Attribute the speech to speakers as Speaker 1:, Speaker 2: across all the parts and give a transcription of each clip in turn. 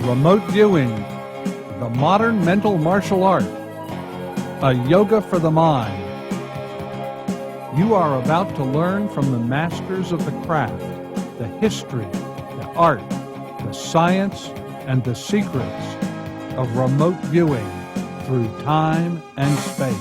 Speaker 1: Remote viewing, the modern mental martial art, a yoga for the mind. You are about to learn from the masters of the craft, the history, the art, the science, and the secrets of remote viewing through time and space.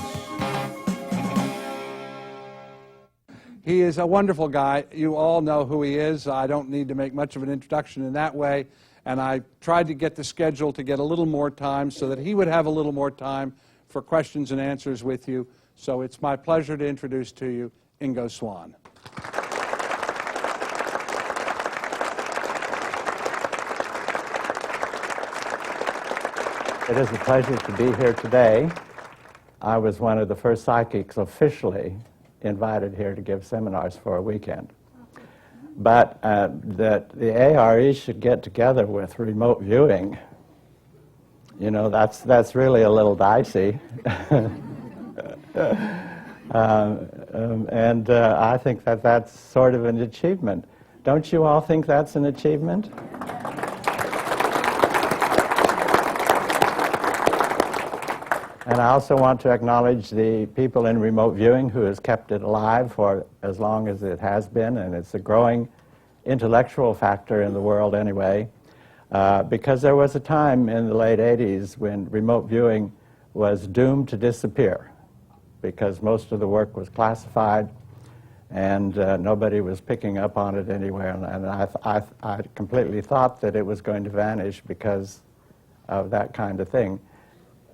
Speaker 1: He is a wonderful guy. You all know who he is. I don't need to make much of an introduction in that way. And I tried to get the schedule to get a little more time so that he would have a little more time for questions and answers with you. So it's my pleasure to introduce to you Ingo Swann.
Speaker 2: It is a pleasure to be here today. I was one of the first psychics officially invited here to give seminars for a weekend. But that the ARE should get together with remote viewing, you know, that's really a little dicey. And I think that that's sort of an achievement. Don't you all think that's an achievement? And I also want to acknowledge the people in remote viewing who has kept it alive for as long as it has been, and it's a growing intellectual factor in the world anyway, because there was a time in the late 80s when remote viewing was doomed to disappear because most of the work was classified and nobody was picking up on it anywhere, and I completely thought that it was going to vanish because of that kind of thing.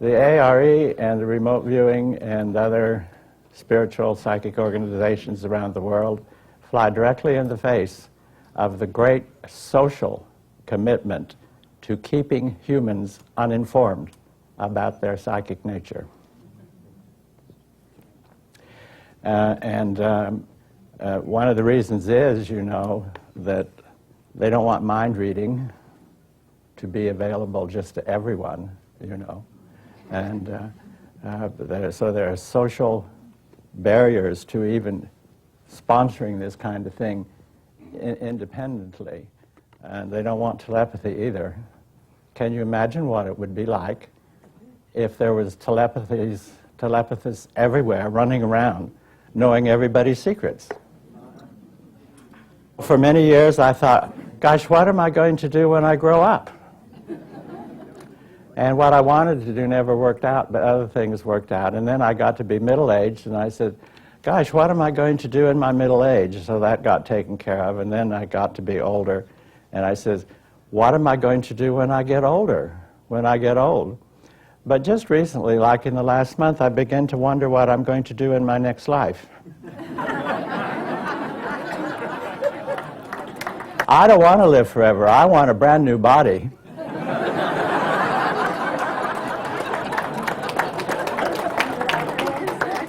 Speaker 2: The ARE and the remote viewing and other spiritual psychic organizations around the world fly directly in the face of the great social commitment to keeping humans uninformed about their psychic nature. One of the reasons is, you know, that they don't want mind reading to be available just to everyone, you know. And so there are social barriers to even sponsoring this kind of thing independently. And they don't want telepathy either. Can you imagine what it would be like if there was telepathists everywhere running around knowing everybody's secrets? For many years I thought, gosh, what am I going to do when I grow up? And what I wanted to do never worked out, but other things worked out. And then I got to be middle-aged, and I said, gosh, what am I going to do in my middle age? So that got taken care of. And then I got to be older, and I said, what am I going to do when I get older, when I get old? But just recently, like in the last month, I began to wonder what I'm going to do in my next life. I don't want to live forever. I want a brand new body.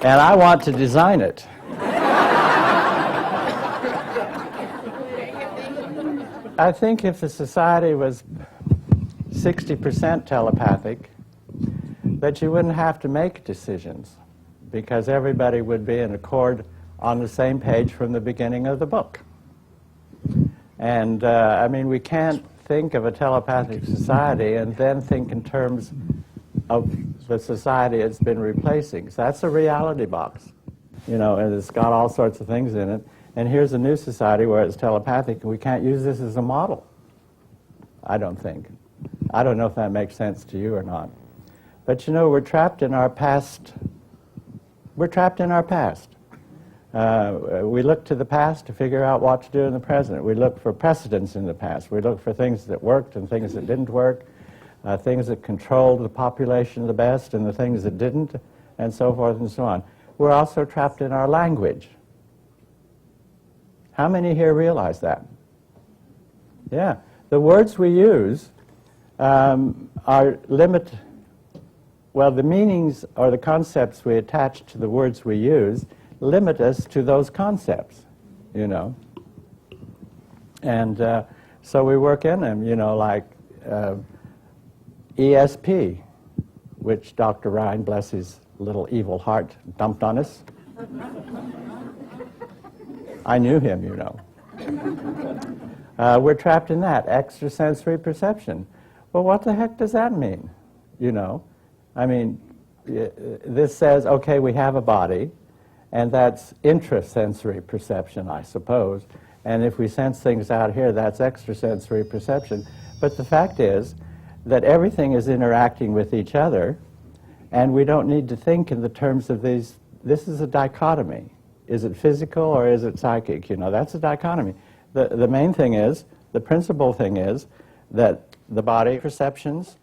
Speaker 2: And I want to design it. I think if the society was 60% telepathic, that you wouldn't have to make decisions because everybody would be in accord on the same page from the beginning of the book. And I mean, we can't think of a telepathic society and then think in terms of the society it's been replacing. So that's a reality box, you know, and it's got all sorts of things in it. And here's a new society where it's telepathic, and we can't use this as a model, I don't think. I don't know if that makes sense to you or not. But you know, we're trapped in our past. We're trapped in our past. We look to the past to figure out what to do in the present. We look for precedents in the past. We look for things that worked and things that didn't work. things that controlled the population the best and the things that didn't, and so forth and so on. We're also trapped in our language. How many here realize that? Yeah. The words we use are the meanings or the concepts we attach to the words we use limit us to those concepts, you know. And so we work in them, you know, like ESP, which Dr. Ryan, bless his little evil heart, dumped on us. I knew him, you know. We're trapped in that, extrasensory perception. Well, what the heck does that mean? You know, I mean, this says, okay, we have a body, and that's intrasensory perception, I suppose. And if we sense things out here, that's extrasensory perception. But the fact is that everything is interacting with each other, and we don't need to think in the terms of these. This is a dichotomy. Is it physical or is it psychic? You know, that's a dichotomy. The main thing is, the principal thing is, that the body perceptions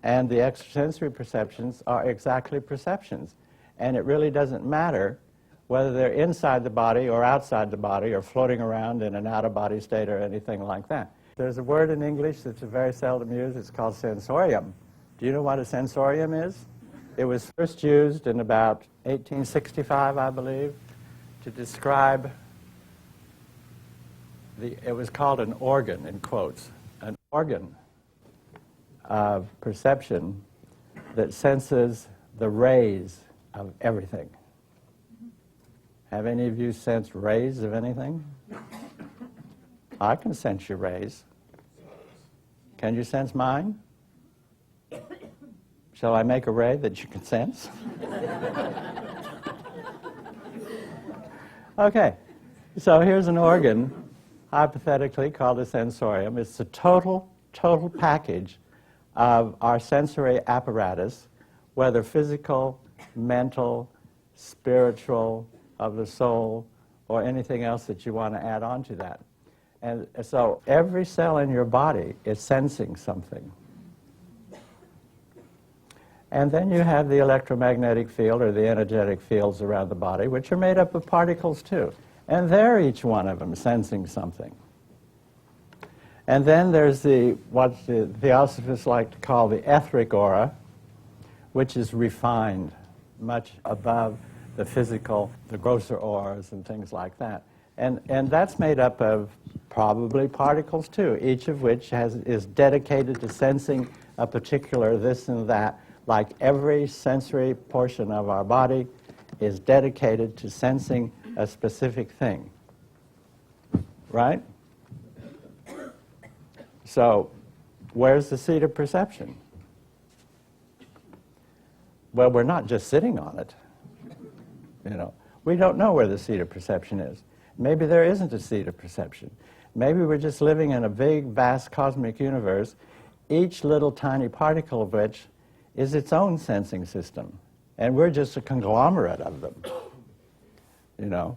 Speaker 2: and the extrasensory perceptions are exactly perceptions. And it really doesn't matter whether they're inside the body or outside the body or floating around in an out-of-body state or anything like that. There's a word in English that's very seldom used. It's called sensorium. Do you know what a sensorium is? It was first used in about 1865, I believe, to describe it was called an organ, in quotes, an organ of perception that senses the rays of everything. Have any of you sensed rays of anything? I can sense your rays. Can you sense mine? Shall I make a ray that you can sense? Okay, so here's an organ, hypothetically called a sensorium. It's the total package of our sensory apparatus, whether physical, mental, spiritual, of the soul, or anything else that you want to add on to that. And so every cell in your body is sensing something. And then you have the electromagnetic field or the energetic fields around the body, which are made up of particles too. And they're each one of them sensing something. And then there's what the Theosophists like to call the etheric aura, which is refined, much above the physical, the grosser auras and things like that. And that's made up of probably particles too, each of which is dedicated to sensing a particular this and that, like every sensory portion of our body is dedicated to sensing a specific thing. Right? So, where's the seat of perception? Well, we're not just sitting on it. You know, we don't know where the seat of perception is. Maybe there isn't a seat of perception. Maybe we're just living in a big, vast cosmic universe, each little tiny particle of which is its own sensing system. And we're just a conglomerate of them. You know,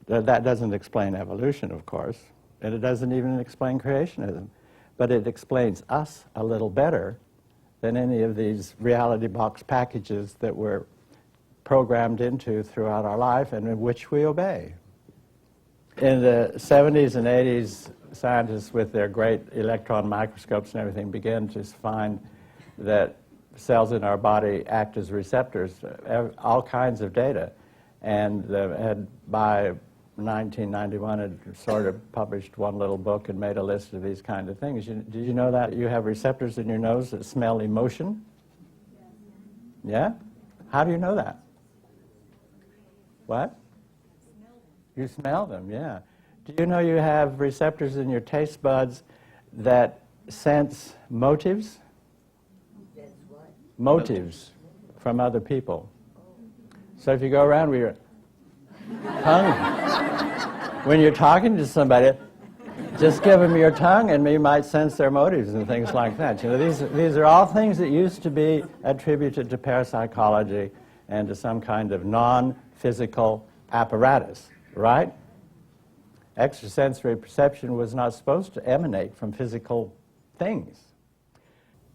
Speaker 2: that doesn't explain evolution, of course, and it doesn't even explain creationism. But it explains us a little better than any of these reality box packages that we're programmed into throughout our life and in which we obey. In the 70s and 80s, scientists with their great electron microscopes and everything began to find that cells in our body act as receptors, all kinds of data. And by 1991 had sort of published one little book and made a list of these kind of things. Did you know that you have receptors in your nose that smell emotion? Yeah? How do you know that? What? You smell them, yeah. Do you know you have receptors in your taste buds that sense motives? Motives from other people. So if you go around with your tongue, when you're talking to somebody, just give them your tongue and you might sense their motives and things like that. You know, these are all things that used to be attributed to parapsychology and to some kind of non-physical apparatus, right? Extrasensory perception was not supposed to emanate from physical things.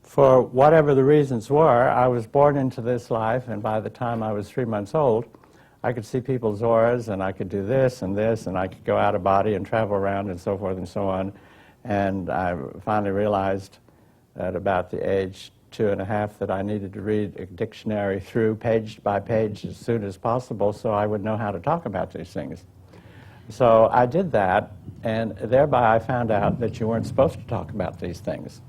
Speaker 2: for whatever the reasons were, I was born into this life, and by the time I was 3 months old, I could see people's auras, and I could do this, and I could go out of body and travel around and so forth and so on. And I finally realized at about the age 2.5 that I needed to read a dictionary through page by page as soon as possible so I would know how to talk about these things. So I did that, and thereby I found out that you weren't supposed to talk about these things.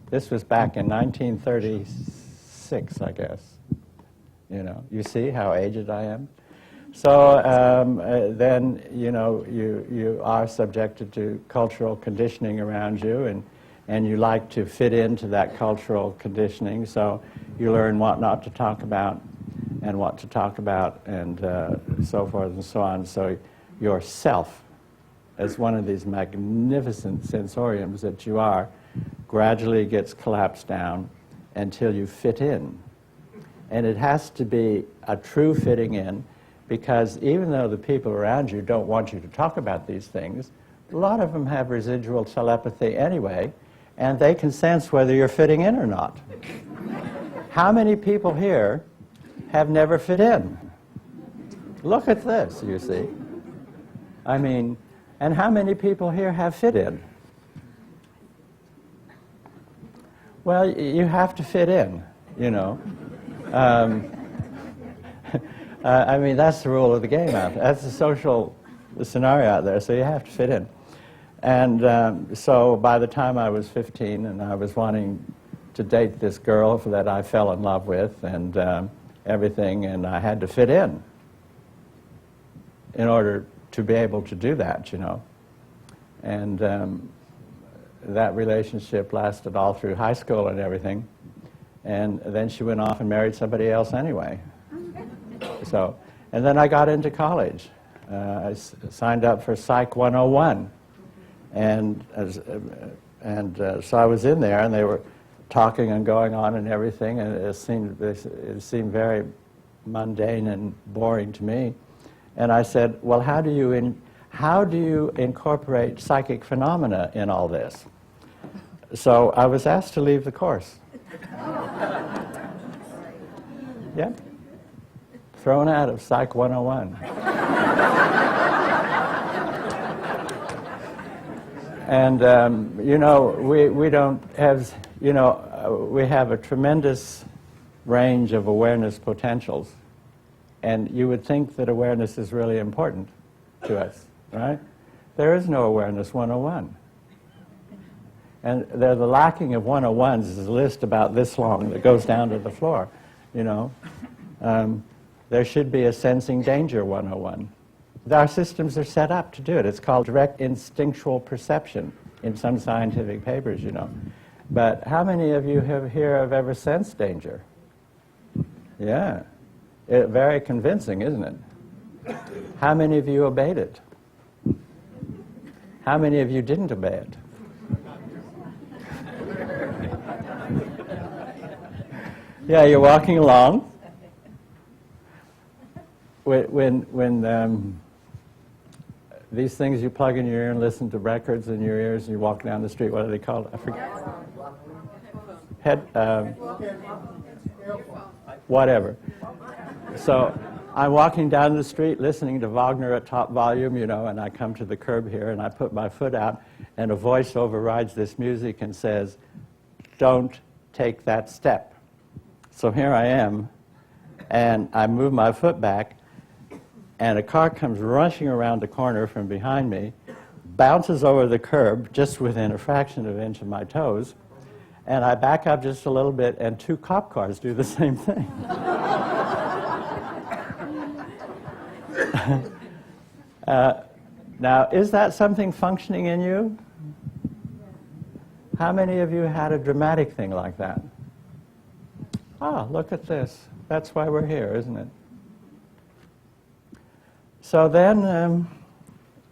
Speaker 2: This was back in 1936, I guess. You know, you see how aged I am? So then, you know, you are subjected to cultural conditioning around you, and you like to fit into that cultural conditioning, so you learn what not to talk about and what to talk about, and so forth and so on. So yourself, as one of these magnificent sensoriums that you are, gradually gets collapsed down until you fit in. And it has to be a true fitting in, because even though the people around you don't want you to talk about these things, a lot of them have residual telepathy anyway, and they can sense whether you're fitting in or not. How many people here have never fit in? Look at this, you see. I mean, and how many people here have fit in? Well, you have to fit in, you know. I mean, that's the rule of the game out there. That's the social scenario out there, so you have to fit in. And so by the time I was 15 and I was wanting to date this girl that I fell in love with and everything, and I had to fit in order to be able to do that, you know. And that relationship lasted all through high school and everything. And then she went off and married somebody else anyway. So, and then I got into college. I signed up for Psych 101. And so I was in there, and they were talking and going on and everything, and it seemed very mundane and boring to me. And I said, well, how do you incorporate psychic phenomena in all this? So I was asked to leave the course. Yeah. Thrown out of Psych 101. And, you know, we don't have, you know, we have a tremendous range of awareness potentials. And you would think that awareness is really important to us, right? There is no awareness 101. And the lacking of 101s is a list about this long that goes down to the floor, you know. There should be a sensing danger 101. Our systems are set up to do it. It's called direct instinctual perception in some scientific papers, you know. But how many of you here have ever sensed danger? Yeah. Very convincing, isn't it? How many of you obeyed it? How many of you didn't obey it? Yeah, you're walking along. When these things you plug in your ear and listen to records in your ears and you walk down the street, what are they called? I forget. Whatever. So I'm walking down the street listening to Wagner at top volume, you know, and I come to the curb here and I put my foot out and a voice overrides this music and says, don't take that step. So here I am, and I move my foot back, and a car comes rushing around the corner from behind me, bounces over the curb just within a fraction of an inch of my toes, and I back up just a little bit, and 2 cop cars do the same thing. Now, is that something functioning in you? How many of you had a dramatic thing like that? Ah, look at this. That's why we're here, isn't it? So then,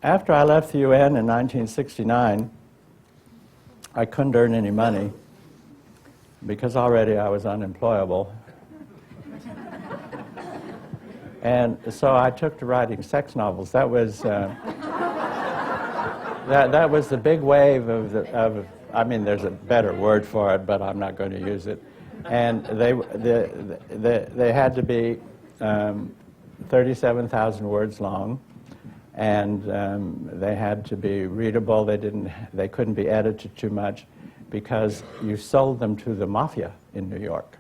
Speaker 2: after I left the UN in 1969, I couldn't earn any money because already I was unemployable. And so I took to writing sex novels. That was that was the big wave of I mean, there's a better word for it, but I'm not going to use it. And they had to be 37,000 words long, and they had to be readable. They couldn't be edited too much, because you sold them to the mafia in New York.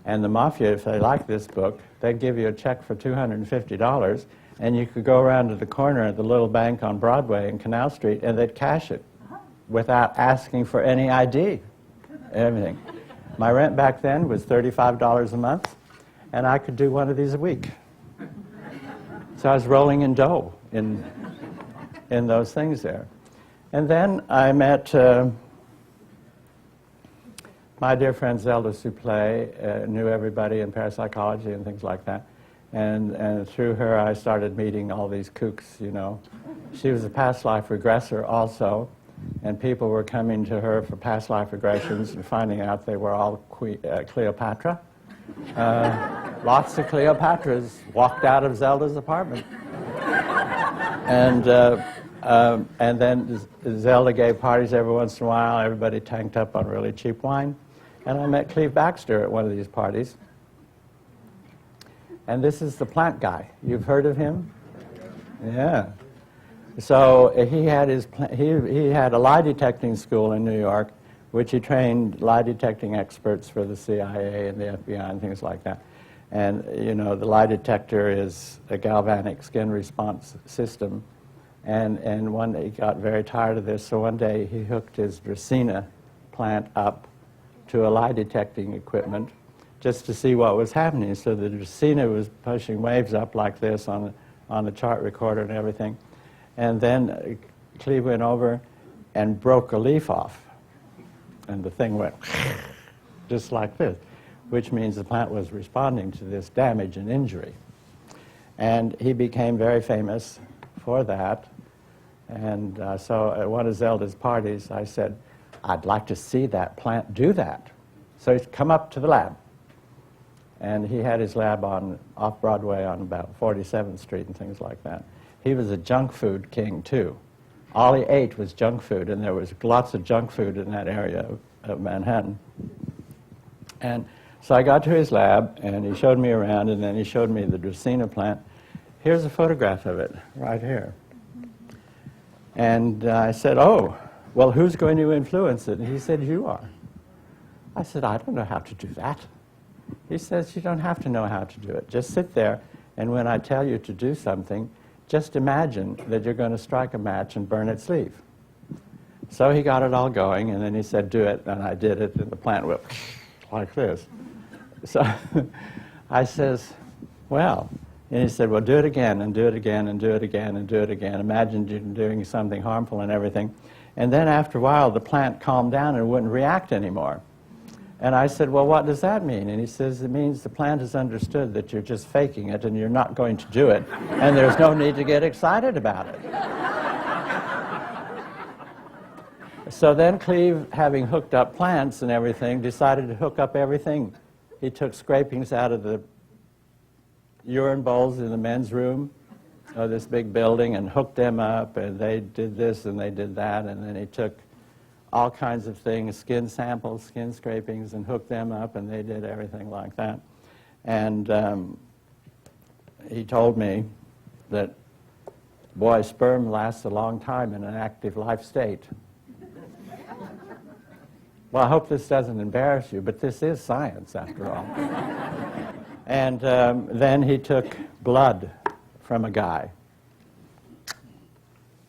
Speaker 2: And the mafia, if they liked this book, they'd give you a check for $250, and you could go around to the corner at the little bank on Broadway and Canal Street, and they'd cash it without asking for any ID, everything. My rent back then was $35 a month, and I could do one of these a week. So I was rolling in dough in those things there. And then I met my dear friend Zelda Souple, knew everybody in parapsychology and things like that. And through her, I started meeting all these kooks, you know. She was a past life regressor also, and people were coming to her for past life regressions and finding out they were all Cleopatra. Lots of Cleopatras walked out of Zelda's apartment. And then Zelda gave parties every once in a while. Everybody tanked up on really cheap wine. And I met Cleve Baxter at one of these parties. And this is the plant guy. You've heard of him? Yeah. So he had he had a lie detecting school in New York, which he trained lie detecting experts for the CIA and the FBI and things like that. And you know, the lie detector is a galvanic skin response system. And one day he got very tired of this, so one day he hooked his Dracaena plant up to a lie detecting equipment just to see what was happening. So the Dracaena was pushing waves up like this on the chart recorder and everything. And then Cleve went over and broke a leaf off. And the thing went just like this, which means the plant was responding to this damage and injury. And he became very famous for that. And so at one of Zelda's parties, I said, I'd like to see that plant do that. So he's come up to the lab. And he had his lab off Broadway on about 47th Street and things like that. He was a junk food king, too. All he ate was junk food, and there was lots of junk food in that area of Manhattan. And so I got to his lab, and he showed me around, and then he showed me the Dracaena plant. Here's a photograph of it, right here. And I said, oh, well, who's going to influence it? And he said, you are. I said, I don't know how to do that. He says, you don't have to know how to do it. Just sit there, and when I tell you to do something, just imagine that you're going to strike a match and burn its leaf. So he got it all going, and then he said, do it, and I did it, and the plant went like this. So I says, well, and he said, well, do it again, and do it again, and do it again, and do it again. Imagine you're doing something harmful and everything. And then after a while, the plant calmed down and wouldn't react anymore. And I said, well, what does that mean? And he says, it means the plant has understood that you're just faking it and you're not going to do it, and there's no need to get excited about it. So then Cleve, having hooked up plants and everything, decided to hook up everything. He took scrapings out of the urine bowls in the men's room of this big building and hooked them up, and they did this and they did that, and then he took all kinds of things, skin samples, skin scrapings, and hooked them up, and they did everything like that. And he told me that, boy, sperm lasts a long time in an active life state. Well, I hope this doesn't embarrass you, but this is science, after all. And then he took blood from a guy,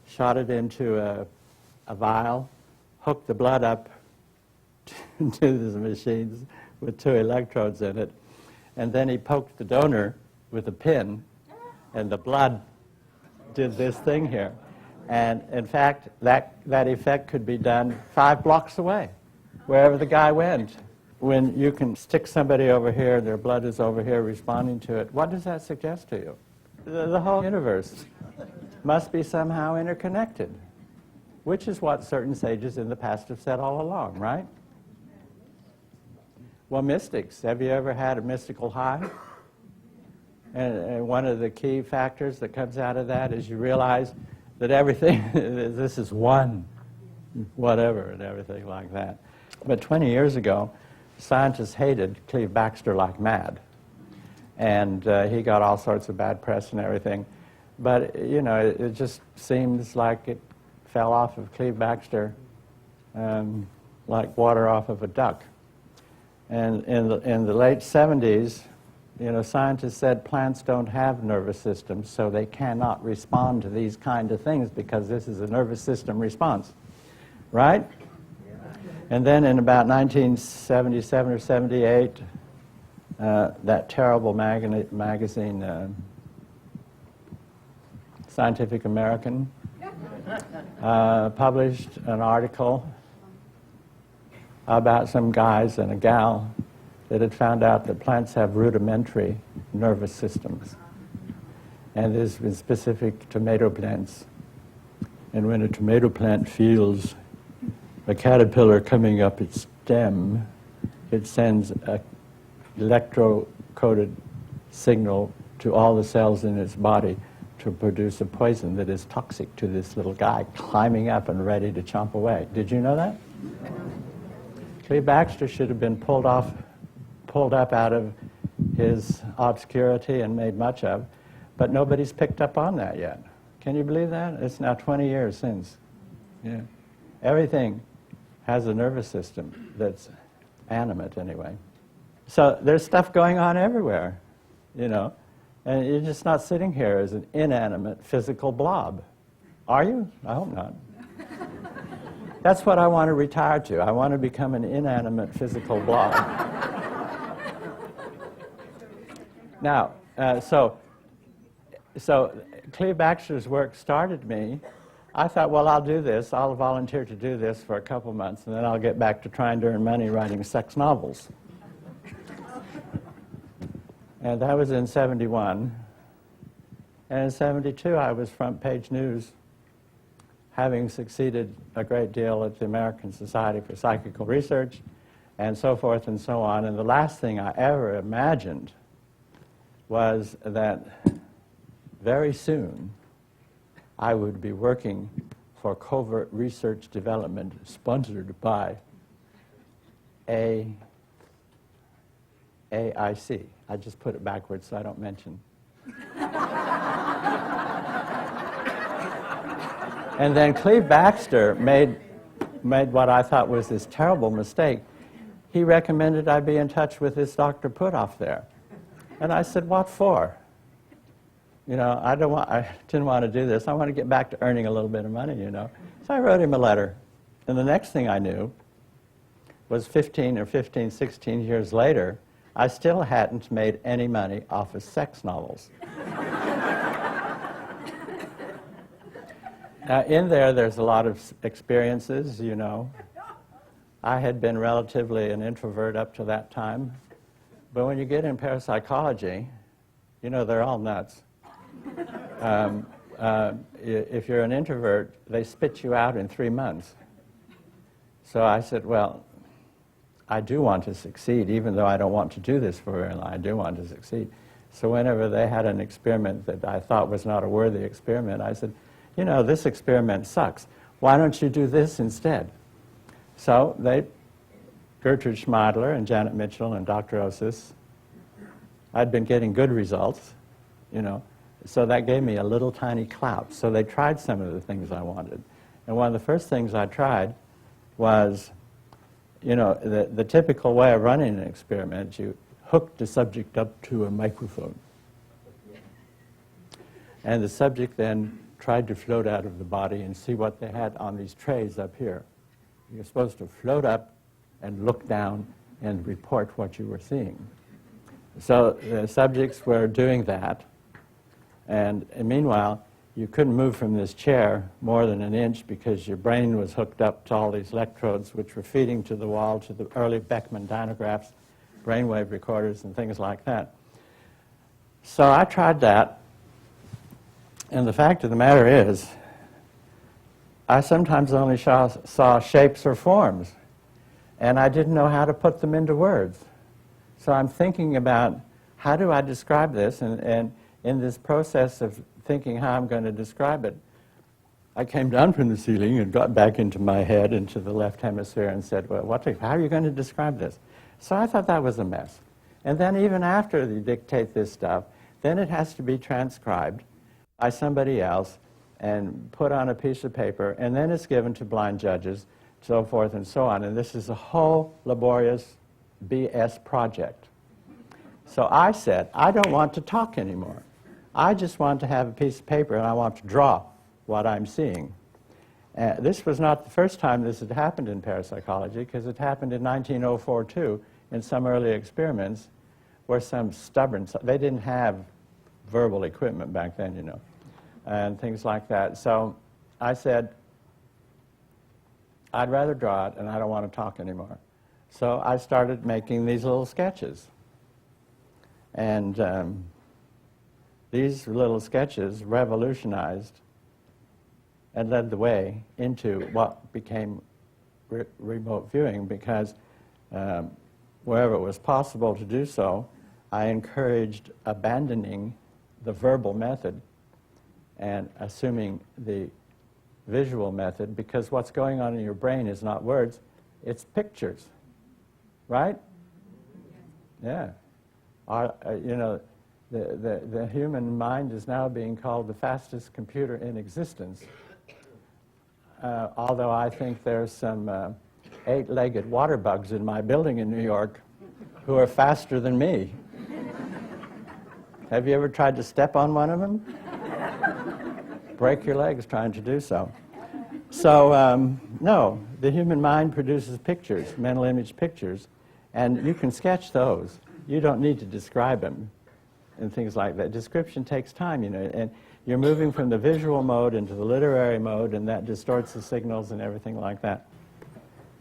Speaker 2: shot it into a vial, hooked the blood up to the machines with 2 electrodes in it, and then he poked the donor with a pin, and the blood did this thing here. And in fact, that effect could be done 5 blocks away, wherever the guy went. When you can stick somebody over here, their blood is over here responding to it, what does that suggest to you? The whole universe must be somehow interconnected, which is what certain sages in the past have said all along, right? Well, mystics, have you ever had a mystical high? And one of the key factors that comes out of that is you realize that everything, this is one. whatever and everything like that. But 20 years ago, scientists hated Cleve Baxter like mad. And he got all sorts of bad press and everything. But, you know, it just seems like it fell off of Cleve Baxter like water off of a duck. And in the late 70s, you know, scientists said plants don't have nervous systems, so they cannot respond to these kind of things because this is a nervous system response, right? And then in about 1977 or 78, that terrible magazine, Scientific American, published an article about some guys and a gal that had found out that plants have rudimentary nervous systems. And this was specific to tomato plants. And when a tomato plant feels a caterpillar coming up its stem, it sends an electro-coded signal to all the cells in its body to produce a poison that is toxic to this little guy climbing up and ready to chomp away. Did you know that? Cleve Baxter should have been pulled up out of his obscurity and made much of, but nobody's picked up on that yet. Can you believe that? It's now 20 years since. Yeah. Everything has a nervous system that's animate anyway. So there's stuff going on everywhere, you know, and you're just not sitting here as an inanimate physical blob. Are you? I hope not. That's what I want to retire to. I want to become an inanimate physical blob. Now, so Cleve Baxter's work started me. I thought, well, I'll do this. I'll volunteer to do this for a couple months, and then I'll get back to trying to earn money writing sex novels. And that was in 71. And in 72, I was front page news, having succeeded a great deal at the American Society for Psychical Research, and so forth and so on. And the last thing I ever imagined was that very soon I would be working for covert research development sponsored by AIC. I just put it backwards so I don't mention. And then Cleve Baxter made what I thought was this terrible mistake. He recommended I be in touch with this Dr. Puthoff there. And I said, what for? You know, I didn't want to do this. I want to get back to earning a little bit of money, you know. So I wrote him a letter. And the next thing I knew was 16 years later, I still hadn't made any money off of sex novels. Now, in there's a lot of experiences, you know. I had been relatively an introvert up to that time. But when you get in parapsychology, you know, they're all nuts. If you're an introvert, they spit you out in 3 months. So I said, well, I do want to succeed, even though I don't want to do this for very long. I do want to succeed. So whenever they had an experiment that I thought was not a worthy experiment, I said, you know, this experiment sucks. Why don't you do this instead? So Gertrude Schmeidler and Janet Mitchell and Dr. Osis, I'd been getting good results, you know, so that gave me a little tiny clout. So they tried some of the things I wanted. And one of the first things I tried was, you know, the typical way of running an experiment, you hook the subject up to a microphone. And the subject then tried to float out of the body and see what they had on these trays up here. You're supposed to float up and look down and report what you were seeing. So the subjects were doing that, and meanwhile, you couldn't move from this chair more than an inch because your brain was hooked up to all these electrodes which were feeding to the wall, to the early Beckman dynagraphs, brainwave recorders, and things like that. So I tried that, and the fact of the matter is, I sometimes only saw shapes or forms, and I didn't know how to put them into words. So I'm thinking about, how do I describe this? And in this process of thinking how I'm going to describe it, I came down from the ceiling and got back into my head, into the left hemisphere, and said, well, how are you going to describe this? So I thought that was a mess. And then even after you dictate this stuff, then it has to be transcribed by somebody else and put on a piece of paper, and then it's given to blind judges, so forth and so on. And this is a whole laborious BS project. So I said, I don't want to talk anymore. I just want to have a piece of paper, and I want to draw what I'm seeing. This was not the first time this had happened in parapsychology, because it happened in 1904 too, in some early experiments, where some stubborn, they didn't have verbal equipment back then, you know, and things like that. So I said, I'd rather draw it, and I don't want to talk anymore. So I started making these little sketches. And these little sketches revolutionized and led the way into what became remote viewing, because wherever it was possible to do so, I encouraged abandoning the verbal method and assuming the visual method, because what's going on in your brain is not words, it's pictures, right? Yeah. You know, the human mind is now being called the fastest computer in existence, although I think there's some 8-legged water bugs in my building in New York who are faster than me. Have you ever tried to step on one of them? Break your legs trying to do so. So, no, the human mind produces pictures, mental image pictures, and you can sketch those. You don't need to describe them and things like that. Description takes time, you know, and you're moving from the visual mode into the literary mode, and that distorts the signals and everything like that.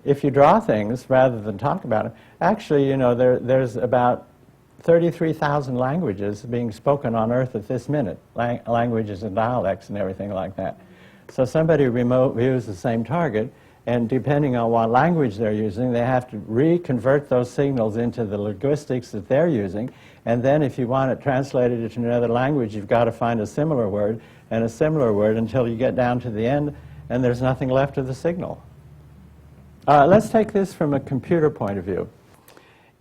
Speaker 2: If you draw things rather than talk about them, actually, you know, there's about 33,000 languages being spoken on Earth at this minute, languages and dialects and everything like that. So somebody remote views the same target, and depending on what language they're using, they have to reconvert those signals into the linguistics that they're using, and then if you want it translated into another language, you've got to find a similar word and a similar word until you get down to the end, and there's nothing left of the signal. Let's take this from a computer point of view.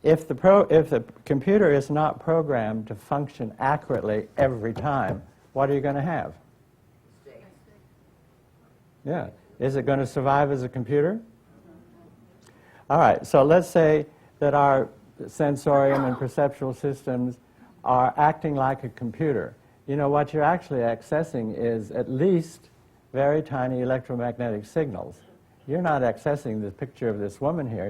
Speaker 2: If the computer is not programmed to function accurately every time, what are you going to have? Yeah. Is it going to survive as a computer? All right, so let's say that our sensorium and perceptual systems are acting like a computer. You know, what you're actually accessing is at least very tiny electromagnetic signals. You're not accessing the picture of this woman here.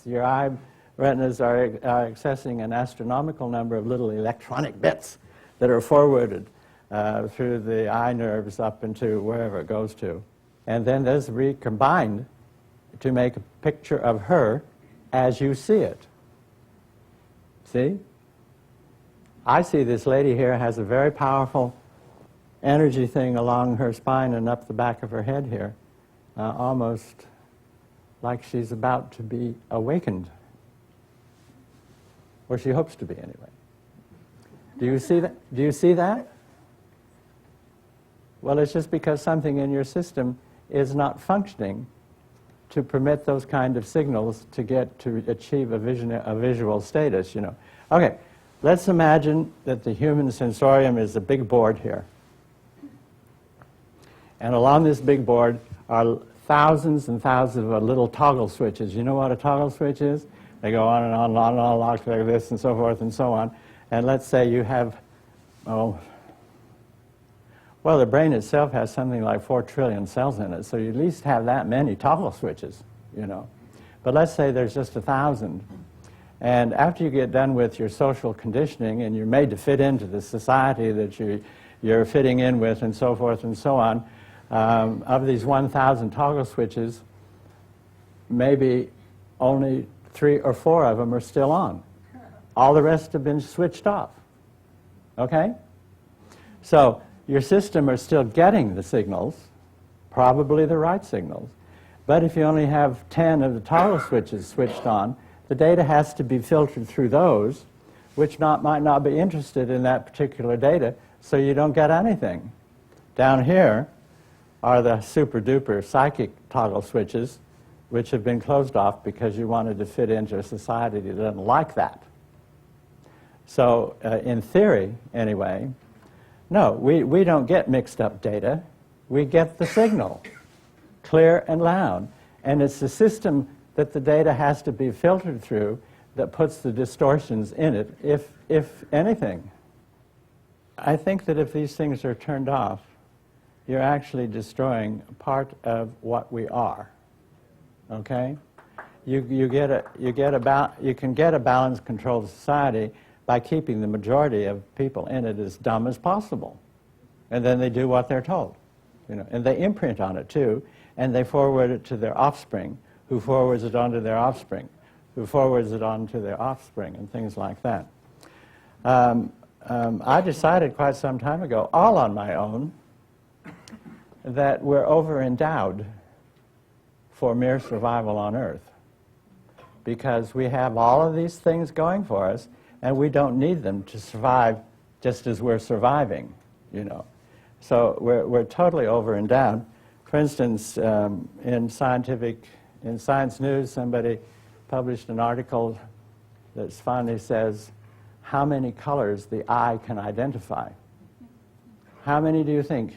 Speaker 2: Your eye retinas are accessing an astronomical number of little electronic bits that are forwarded through the eye nerves up into wherever it goes to. And then those recombined to make a picture of her as you see it. See? I see this lady here has a very powerful energy thing along her spine and up the back of her head here, almost like she's about to be awakened. Or she hopes to be, anyway. Do you see that? Do you see that? Well, it's just because something in your system is not functioning to permit those kind of signals to achieve a visual status, you know. Okay, let's imagine that the human sensorium is a big board here. And along this big board are thousands and thousands of little toggle switches. You know what a toggle switch is? They go on and on and on and on, like this and so forth and so on. And let's say you have, well, the brain itself has something like 4 trillion cells in it, so you at least have that many toggle switches, you know. But let's say there's just 1,000. And after you get done with your social conditioning and you're made to fit into the society that you're fitting in with and so forth and so on, of these 1,000 toggle switches, maybe only 3 or 4 of them are still on. All the rest have been switched off. Okay? So your system are still getting the signals, probably the right signals, but if you only have 10 of the toggle switches switched on, the data has to be filtered through those, which might not be interested in that particular data, so you don't get anything. Down here are the super-duper psychic toggle switches, which have been closed off because you wanted to fit into a society that doesn't like that. So in theory, anyway, no, we don't get mixed up data. We get the signal, clear and loud. And it's the system that the data has to be filtered through that puts the distortions in it, if anything. I think that if these things are turned off, you're actually destroying part of what we are. Okay? You can get a balanced, controlled society by keeping the majority of people in it as dumb as possible, and then they do what they're told, and they imprint on it too, and they forward it to their offspring, who forwards it on to their offspring, who forwards it on to their offspring, and things like that. I decided quite some time ago, all on my own, that we're over-endowed for mere survival on Earth, because we have all of these things going for us, and we don't need them to survive just as we're surviving, So we're totally over-endowed. For instance, in Science News, somebody published an article that finally says how many colors the eye can identify. How many do you think?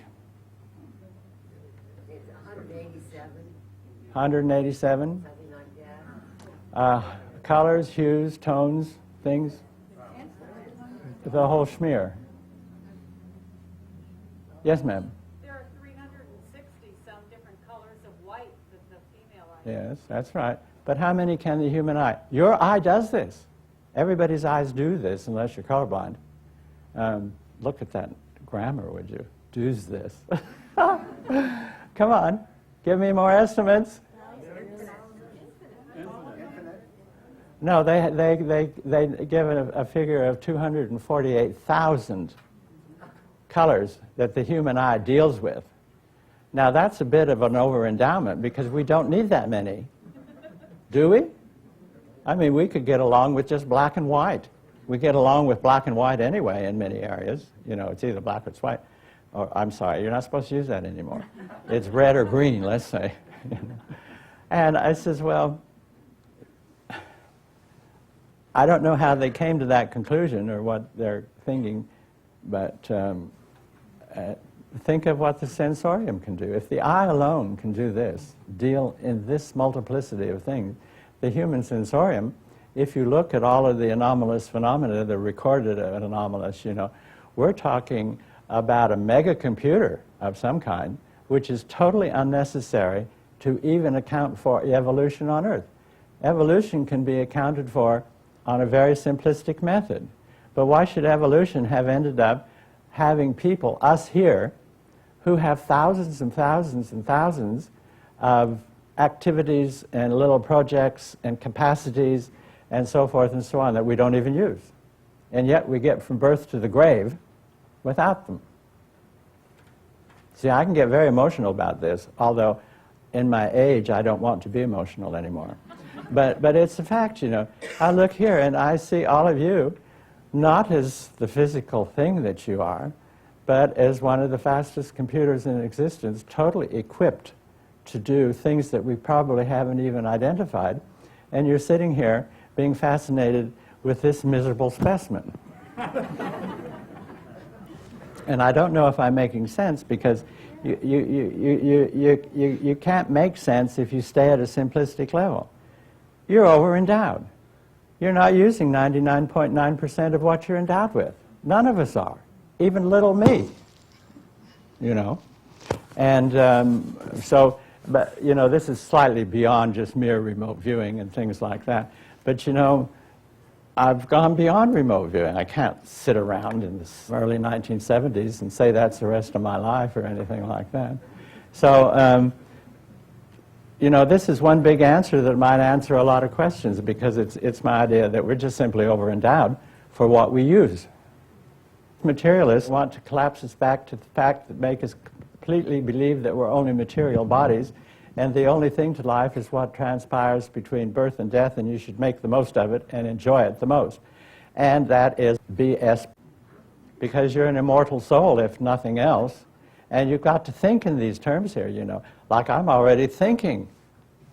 Speaker 3: It's 187.
Speaker 2: 187?
Speaker 3: Something like that.
Speaker 2: Colors, hues, tones, things? The whole schmear. Yes, ma'am.
Speaker 4: There are 360 some different colors of white that the female eye.
Speaker 2: Yes, that's right. But how many can the human eye? Your eye does this. Everybody's eyes do this, unless you're colorblind. Look at that grammar, would you? Does this. Come on, give me more estimates. No, they give a figure of 248,000 colors that the human eye deals with. Now, that's a bit of an over-endowment because we don't need that many. Do we? I mean, we could get along with just black and white. We get along with black and white anyway in many areas. It's either black or it's white. Or, I'm sorry, you're not supposed to use that anymore. It's red or green, let's say. And I says, well, I don't know how they came to that conclusion or what they're thinking, but think of what the sensorium can do. If the eye alone can do this, deal in this multiplicity of things, the human sensorium, if you look at all of the anomalous phenomena, the recorded anomalous, we're talking about a mega computer of some kind, which is totally unnecessary to even account for evolution on Earth. Evolution can be accounted for on a very simplistic method. But why should evolution have ended up having people, us here, who have thousands and thousands and thousands of activities and little projects and capacities and so forth and so on that we don't even use? And yet we get from birth to the grave without them. See, I can get very emotional about this, although in my age I don't want to be emotional anymore. But it's a fact, I look here and I see all of you not as the physical thing that you are, but as one of the fastest computers in existence, totally equipped to do things that we probably haven't even identified. And you're sitting here being fascinated with this miserable specimen. And I don't know if I'm making sense, because you can't make sense if you stay at a simplistic level. You're over-endowed. You're not using 99.9% of what you're endowed with. None of us are, even little me, And but, this is slightly beyond just mere remote viewing and things like that. But, I've gone beyond remote viewing. I can't sit around in the early 1970s and say that's the rest of my life or anything like that. So, this is one big answer that might answer a lot of questions, because it's my idea that we're just simply over-endowed for what we use. Materialists want to collapse us back to the fact that make us completely believe that we're only material bodies, and the only thing to life is what transpires between birth and death, and you should make the most of it and enjoy it the most. And that is BS, because you're an immortal soul, if nothing else, And you've got to think in these terms here, you know, like I'm already thinking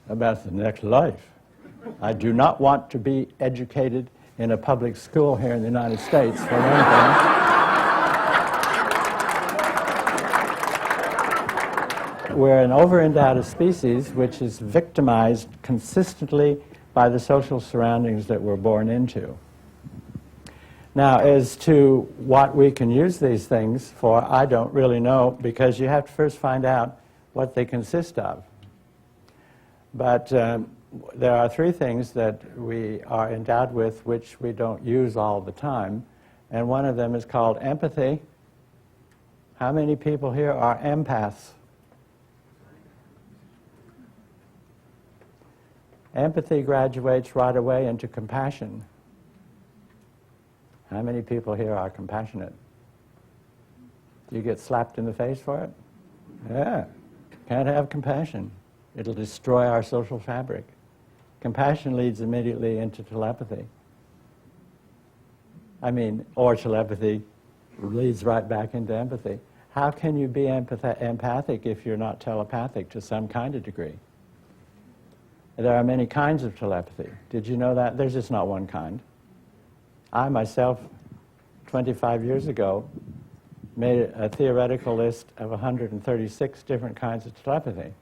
Speaker 2: about the next life. I do not want to be educated in a public school here in the United States, for one thing. We're an over-endowed species which is victimized consistently by the social surroundings that we're born into. Now, as to what we can use these things for, I don't really know, because you have to first find out what they consist of. But there are three things that we are endowed with which we don't use all the time, and one of them is called empathy. How many people here are empaths? Empathy graduates right away into compassion. How many people here are compassionate? Do you get slapped in the face for it? Yeah. Can't have compassion. It'll destroy our social fabric. Compassion leads immediately into telepathy. Or telepathy leads right back into empathy. How can you be empathic if you're not telepathic to some kind of degree? There are many kinds of telepathy. Did you know that? There's just not one kind. I myself, 25 years ago, made a theoretical list of 136 different kinds of telepathy.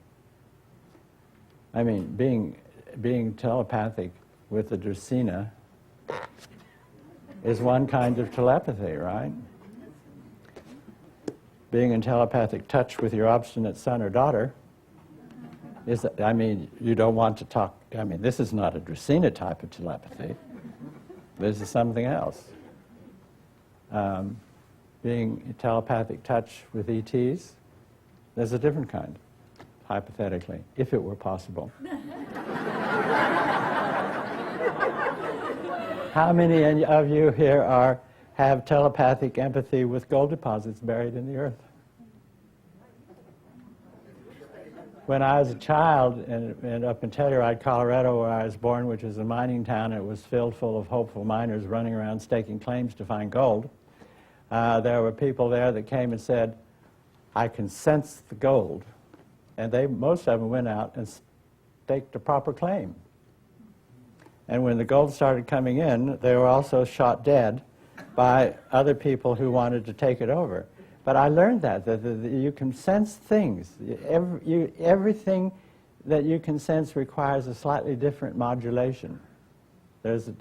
Speaker 2: Being telepathic with the Dracena is one kind of telepathy, right? Being in telepathic touch with your obstinate son or daughter is, you don't want to talk. This is not a Dracena type of telepathy. This is something else. Being in telepathic touch with ETs, there's a different kind, hypothetically, if it were possible. How many of you here have telepathic empathy with gold deposits buried in the earth? When I was a child, and up in Telluride, Colorado, where I was born, which is a mining town, it was filled full of hopeful miners running around staking claims to find gold. There were people there that came and said, I can sense the gold. And most of them went out and staked a proper claim. And when the gold started coming in, they were also shot dead by other people who wanted to take it over. But I learned that you can sense things. Everything that you can sense requires a slightly different modulation. If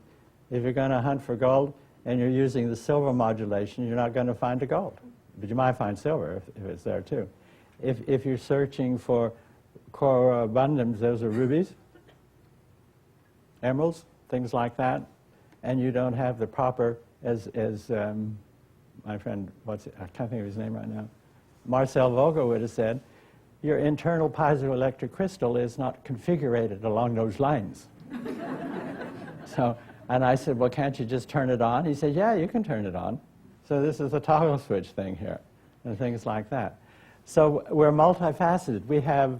Speaker 2: you're going to hunt for gold and you're using the silver modulation, you're not going to find the gold. But you might find silver if it's there too. If you're searching for corabundums, those are rubies, emeralds, things like that, and you don't have the proper, as my friend, I can't think of his name right now, Marcel Vogel would have said, your internal piezoelectric crystal is not configured along those lines. And I said, well, can't you just turn it on? He said, yeah, you can turn it on. So this is a toggle switch thing here, and things like that. So we're multifaceted. We have,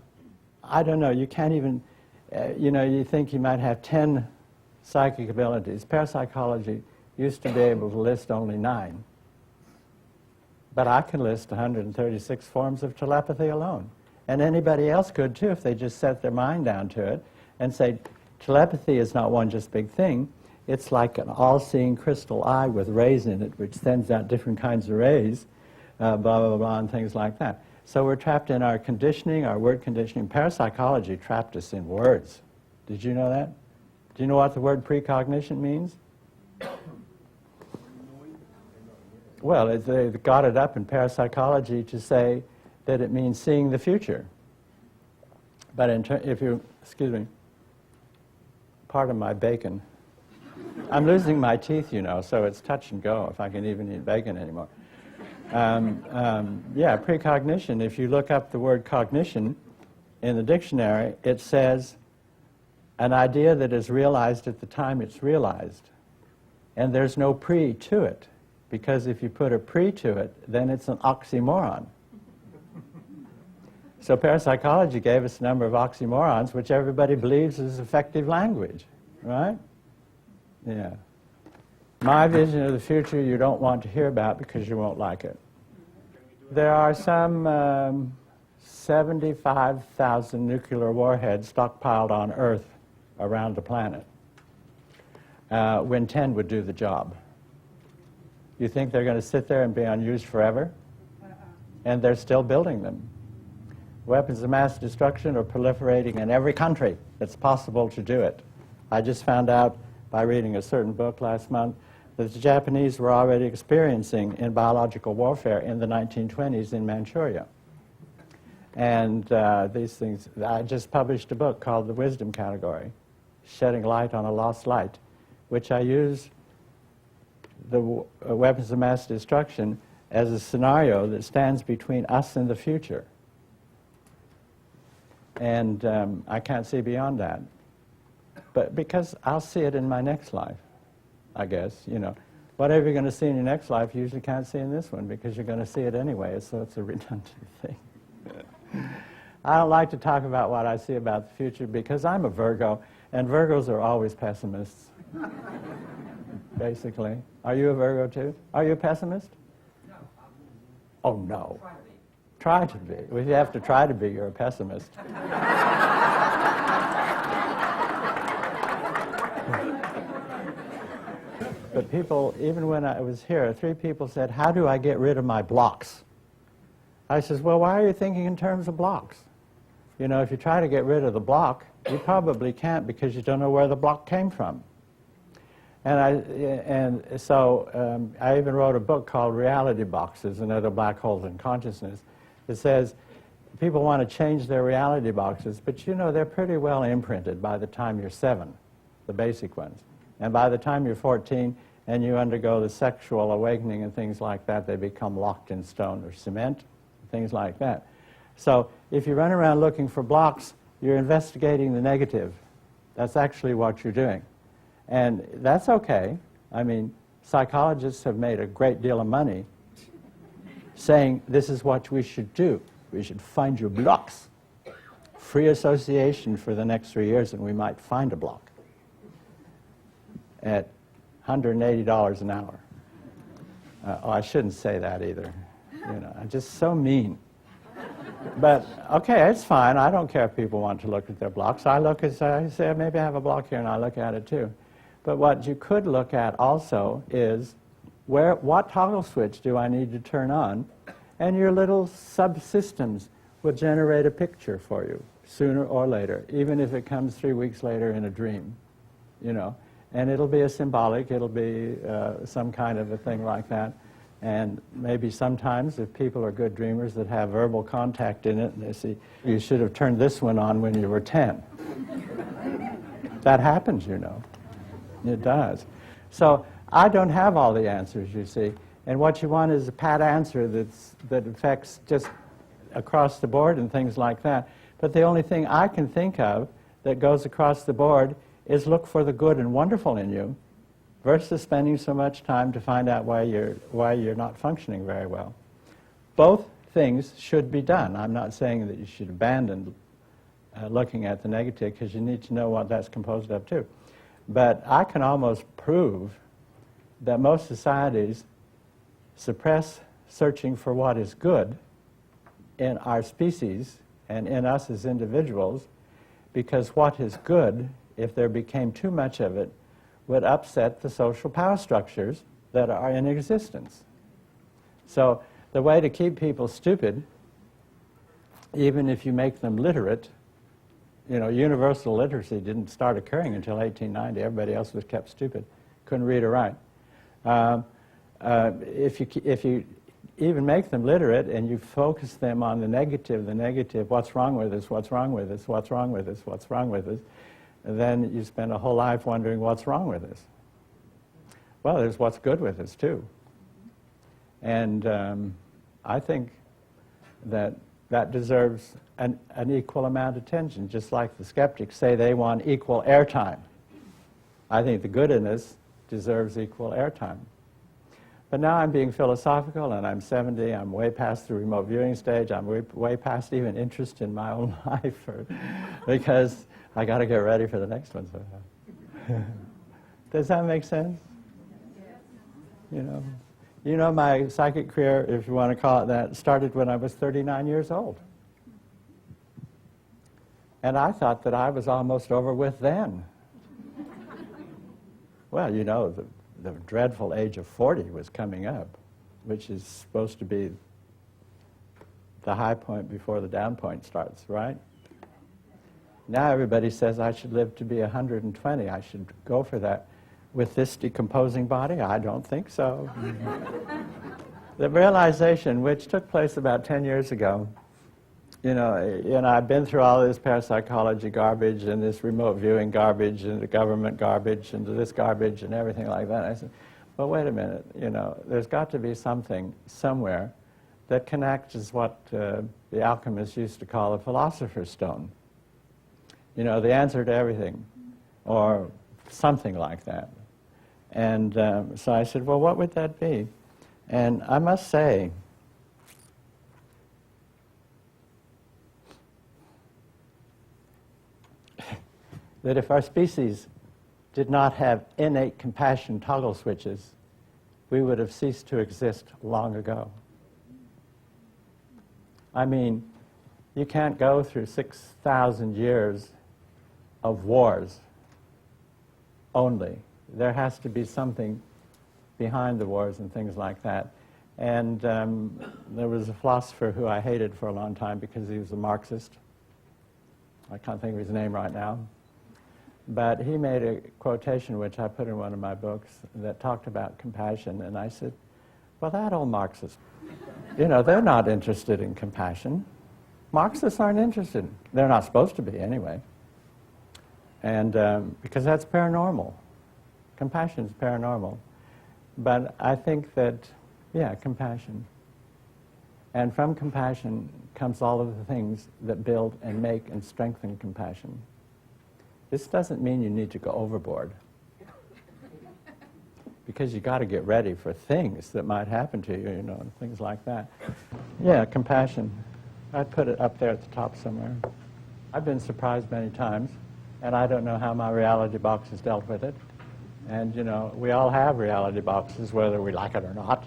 Speaker 2: I don't know, you can't even, you think you might have 10 psychic abilities. Parapsychology used to be able to list only 9. But I can list 136 forms of telepathy alone. And anybody else could too if they just set their mind down to it and say, telepathy is not one just big thing. It's like an all-seeing crystal eye with rays in it, which sends out different kinds of rays, blah, blah, blah, and things like that. So we're trapped in our conditioning, our word conditioning. Parapsychology trapped us in words. Did you know that? Do you know what the word precognition means? Well, they got it up in parapsychology to say that it means seeing the future. But excuse me, pardon my bacon. I'm losing my teeth, so it's touch and go if I can even eat bacon anymore. Precognition, if you look up the word cognition in the dictionary, it says an idea that is realized at the time it's realized. And there's no pre to it. Because if you put a pre to it, then it's an oxymoron. So parapsychology gave us a number of oxymorons, which everybody believes is effective language, right? Yeah. My vision of the future you don't want to hear about because you won't like it. There are some 75,000 nuclear warheads stockpiled on Earth around the planet, when 10 would do the job. You think they're going to sit there and be unused forever? And they're still building them. Weapons of mass destruction are proliferating in every country that's possible to do it. I just found out by reading a certain book last month that the Japanese were already experiencing in biological warfare in the 1920s in Manchuria. And these things, I just published a book called The Wisdom Category, Shedding Light on a Lost Light, which I use the weapons of mass destruction as a scenario that stands between us and the future. And I can't see beyond that. But because I'll see it in my next life, I guess, you know. Whatever you're going to see in your next life, you usually can't see in this one because you're going to see it anyway, so it's a redundant thing. I don't like to talk about what I see about the future because I'm a Virgo, and Virgos are always pessimists, basically. Are you a Virgo too? Are you a pessimist?
Speaker 5: No.
Speaker 2: Oh, no.
Speaker 5: Try to be.
Speaker 2: Try to be. Well, if you have to try to be, you're a pessimist. But people, even when I was here, 3 people said, how do I get rid of my blocks? I says, well, why are you thinking in terms of blocks? You know, if you try to get rid of the block, you probably can't because you don't know where the block came from. And so I even wrote a book called Reality Boxes and Other Black Holes in Consciousness. It says people want to change their reality boxes, but you know, they're pretty well imprinted by the time you're 7, the basic ones. And by the time you're 14 and you undergo the sexual awakening and things like that, they become locked in stone or cement, things like that. So if you run around looking for blocks, you're investigating the negative. That's actually what you're doing. And that's okay. I mean, psychologists have made a great deal of money saying this is what we should do. We should find your blocks. Free association for the next 3 years and we might find a block at $180 an hour. Oh, I shouldn't say that either. You know, I'm just so mean. But, okay, it's fine. I don't care if people want to look at their blocks. I look at, I say, maybe I have a block here, and I look at it too. But what you could look at also is what toggle switch do I need to turn on? And your little subsystems will generate a picture for you sooner or later, even if it comes 3 weeks later in a dream, you know. And it'll be a symbolic, it'll be some kind of a thing like that. And maybe sometimes, if people are good dreamers that have verbal contact in it, they see, you should have turned this one on when you were 10. That happens, you know. It does. So I don't have all the answers, you see. And what you want is a pat answer that affects just across the board and things like that. But the only thing I can think of that goes across the board is look for the good and wonderful in you versus spending so much time to find out why you're not functioning very well. Both things should be done. I'm not saying that you should abandon looking at the negative because you need to know what that's composed of too. But I can almost prove that most societies suppress searching for what is good in our species and in us as individuals because what is good, if there became too much of it, would upset the social power structures that are in existence. So the way to keep people stupid, even if you make them literate, you know, universal literacy didn't start occurring until 1890. Everybody else was kept stupid, couldn't read or write. If you even make them literate and you focus them on the negative, what's wrong with us, what's wrong with us, what's wrong with us, what's wrong with us, and then you spend a whole life wondering what's wrong with us. Well, there's what's good with us too. And I think that deserves an equal amount of attention, just like the skeptics say they want equal airtime. I think the good in us deserves equal airtime. But now I'm being philosophical, and I'm 70, I'm way past the remote viewing stage, I'm way past even interest in my own life, because I got to get ready for the next one. So. Does that make sense? You know, You know, my psychic career, if you want to call it that, started when I was 39 years old. And I thought that I was almost over with then. Well, you know, the dreadful age of 40 was coming up, which is supposed to be the high point before the down point starts, right? Now everybody says I should live to be 120. I should go for that. With this decomposing body, I don't think so. The realization, which took place about 10 years ago, you know, I've been through all this parapsychology garbage and this remote viewing garbage and the government garbage and this garbage and everything like that. I said, well, wait a minute, you know, there's got to be something somewhere that connects as what the alchemists used to call a philosopher's stone. You know, the answer to everything, or something like that. And so I said, well, what would that be? And I must say, that if our species did not have innate compassion toggle switches, we would have ceased to exist long ago. I mean, you can't go through 6,000 years of wars only. There has to be something behind the wars and things like that. And there was a philosopher who I hated for a long time because he was a Marxist. I can't think of his name right now. But he made a quotation, which I put in one of my books, that talked about compassion. And I said, well, that old Marxist, you know, they're not interested in compassion. Marxists aren't interested. They're not supposed to be anyway. And because that's paranormal. Compassion is paranormal. But I think that, yeah, compassion. And from compassion comes all of the things that build and make and strengthen compassion. This doesn't mean you need to go overboard. Because you got to get ready for things that might happen to you, you know, and things like that. Yeah, compassion. I'd put it up there at the top somewhere. I've been surprised many times, and I don't know how my reality box has dealt with it. And, you know, we all have reality boxes, whether we like it or not.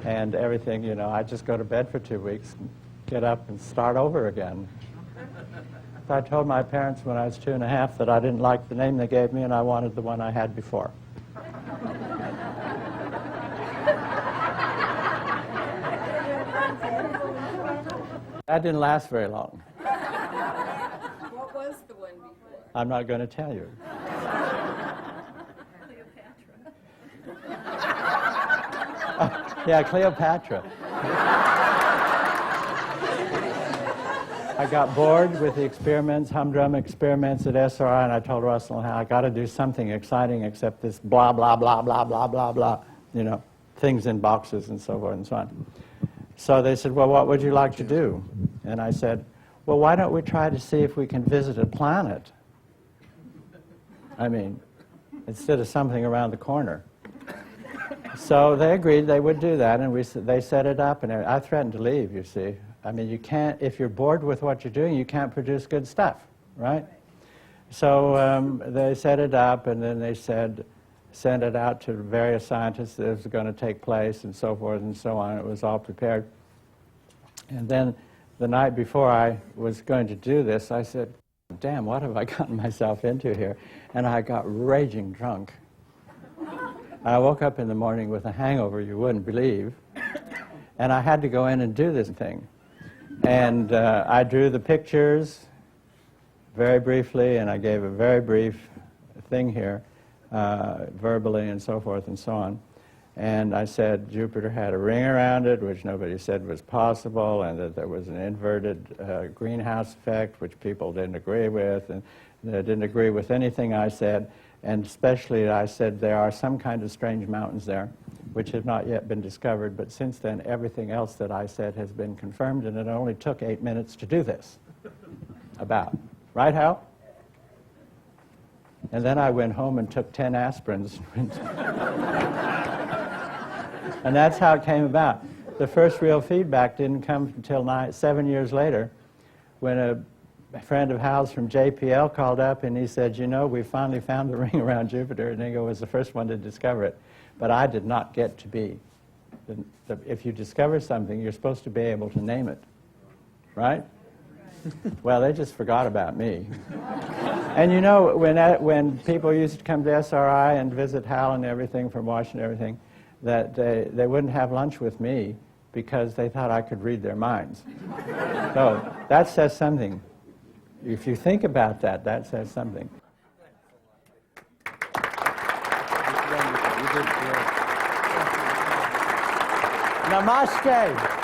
Speaker 2: And everything, you know, I just go to bed for 2 weeks, and get up and start over again. I told my parents when I was 2.5 that I didn't like the name they gave me and I wanted the one I had before. That didn't last very long.
Speaker 3: What was the one before?
Speaker 2: I'm not going to tell you. Yeah, Cleopatra. I got bored with the experiments, humdrum experiments at SRI, and I told Russell and I got to do something exciting except this blah, blah, blah, blah, blah, blah, blah, you know, things in boxes and so forth and so on. So they said, well, what would you like to do? And I said, well, why don't we try to see if we can visit a planet? I mean, instead of something around the corner. So they agreed they would do that, and they set it up, and I threatened to leave, you see. I mean, you can't, if you're bored with what you're doing, you can't produce good stuff, right? So they set it up, and then they said, send it out to various scientists that it was going to take place, and so forth and so on. It was all prepared. And then the night before I was going to do this, I said, damn, what have I gotten myself into here? And I got raging drunk. I woke up in the morning with a hangover you wouldn't believe, and I had to go in and do this thing. And I drew the pictures very briefly, and I gave a very brief thing here, verbally and so forth and so on. And I said Jupiter had a ring around it, which nobody said was possible, and that there was an inverted greenhouse effect, which people didn't agree with, and they didn't agree with anything I said. And especially I said there are some kind of strange mountains there, which have not yet been discovered, but since then everything else that I said has been confirmed, and it only took 8 minutes to do this. About. Right, Hal? And then I went home and took 10 aspirins. And that's how it came about. The first real feedback didn't come until 7 years later, when a friend of Hal's from JPL called up and he said, you know, we finally found the ring around Jupiter, and Ingo was the first one to discover it. But I did not get to be if you discover something, you're supposed to be able to name it, right? Well, they just forgot about me. And you know, when people used to come to SRI and visit Hal and everything from Washington and everything, that they wouldn't have lunch with me because they thought I could read their minds. So that says something. If you think about that, that says something. Namaste.